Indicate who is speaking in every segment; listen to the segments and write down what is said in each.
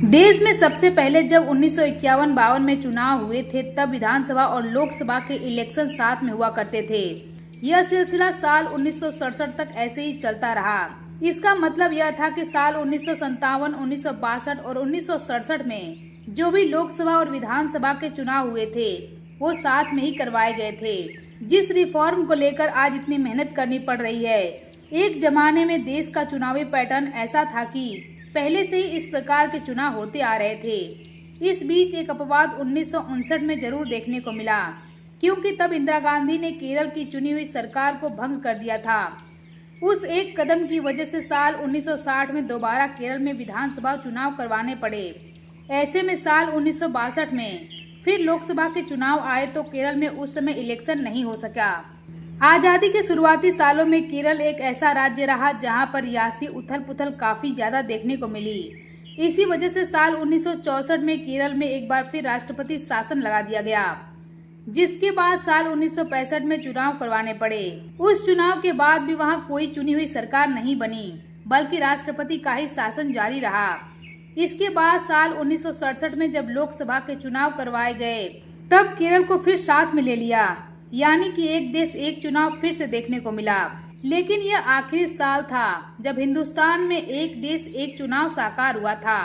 Speaker 1: देश में सबसे पहले जब 1951-52 में चुनाव हुए थे तब विधानसभा और लोकसभा के इलेक्शन साथ में हुआ करते थे। यह सिलसिला साल 1967 तक ऐसे ही चलता रहा। इसका मतलब यह था कि साल 1957, 1962 और 1967 में जो भी लोकसभा और विधानसभा के चुनाव हुए थे वो साथ में ही करवाए गए थे। जिस रिफॉर्म को लेकर आज इतनी मेहनत करनी पड़ रही है, एक जमाने में देश का चुनावी पैटर्न ऐसा था कि पहले से ही इस प्रकार के चुनाव होते आ रहे थे। इस बीच एक अपवाद 1959 में जरूर देखने को मिला, क्योंकि तब इंदिरा गांधी ने केरल की चुनी हुई सरकार को भंग कर दिया था। उस एक कदम की वजह से साल 1960 में दोबारा केरल में विधानसभा चुनाव करवाने पड़े। ऐसे में साल 1962 में फिर लोकसभा के चुनाव आए तो केरल में उस समय इलेक्शन नहीं हो सका। आजादी के शुरुआती सालों में केरल एक ऐसा राज्य रहा जहां पर सियासी उथल पुथल काफी ज्यादा देखने को मिली। इसी वजह से साल 1964 में केरल में एक बार फिर राष्ट्रपति शासन लगा दिया गया, जिसके बाद साल 1965 में चुनाव करवाने पड़े। उस चुनाव के बाद भी वहां कोई चुनी हुई सरकार नहीं बनी, बल्कि राष्ट्रपति का ही शासन जारी रहा। इसके बाद साल 1967 में जब लोकसभा के चुनाव करवाए गए तब केरल को फिर साथ में ले लिया, यानी कि एक देश एक चुनाव फिर से देखने को मिला। लेकिन यह आखिरी साल था जब हिंदुस्तान में एक देश एक चुनाव साकार हुआ था,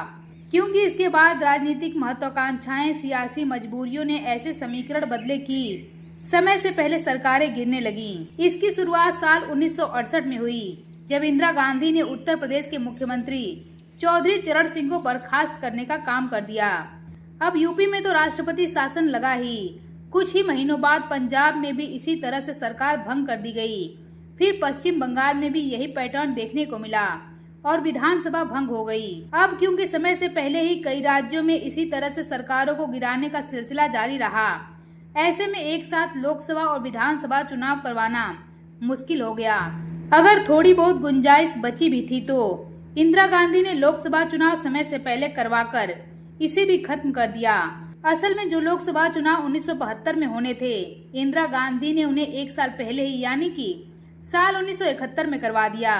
Speaker 1: क्योंकि इसके बाद राजनीतिक महत्वाकांक्षाएं, सियासी मजबूरियों ने ऐसे समीकरण बदले कि समय से पहले सरकारें गिरने लगीं। इसकी शुरुआत साल 1968 में हुई, जब इंदिरा गांधी ने उत्तर प्रदेश के मुख्यमंत्री चौधरी चरण सिंह को बर्खास्त करने का काम कर दिया। अब यूपी में तो राष्ट्रपति शासन लगा ही, कुछ ही महीनों बाद पंजाब में भी इसी तरह से सरकार भंग कर दी गई। फिर पश्चिम बंगाल में भी यही पैटर्न देखने को मिला और विधानसभा भंग हो गई। अब क्योंकि समय से पहले ही कई राज्यों में इसी तरह से सरकारों को गिराने का सिलसिला जारी रहा, ऐसे में एक साथ लोकसभा और विधानसभा चुनाव करवाना मुश्किल हो गया। अगर थोड़ी बहुत गुंजाइश बची भी थी तो इंदिरा गांधी ने लोकसभा चुनाव समय से पहले करवाकर इसे भी खत्म कर दिया। असल में जो लोकसभा चुनाव 1972 में होने थे, इंदिरा गांधी ने उन्हें एक साल पहले ही यानी कि साल 1971 में करवा दिया।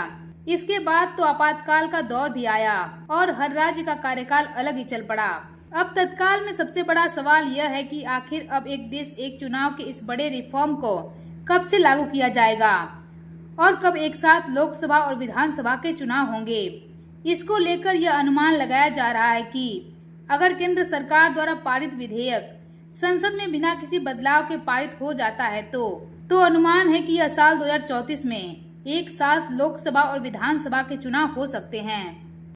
Speaker 1: इसके बाद तो आपातकाल का दौर भी आया और हर राज्य का कार्यकाल अलग ही चल पड़ा। अब तत्काल में सबसे बड़ा सवाल यह है कि आखिर अब एक देश एक चुनाव के इस बड़े रिफॉर्म को कब से लागू किया जाएगा और कब एक साथ लोकसभा और विधानसभा के चुनाव होंगे। इसको लेकर यह अनुमान लगाया जा रहा है कि अगर केंद्र सरकार द्वारा पारित विधेयक संसद में बिना किसी बदलाव के पारित हो जाता है तो अनुमान है कि यह साल 2034 में एक साथ लोकसभा और विधानसभा के चुनाव हो सकते हैं।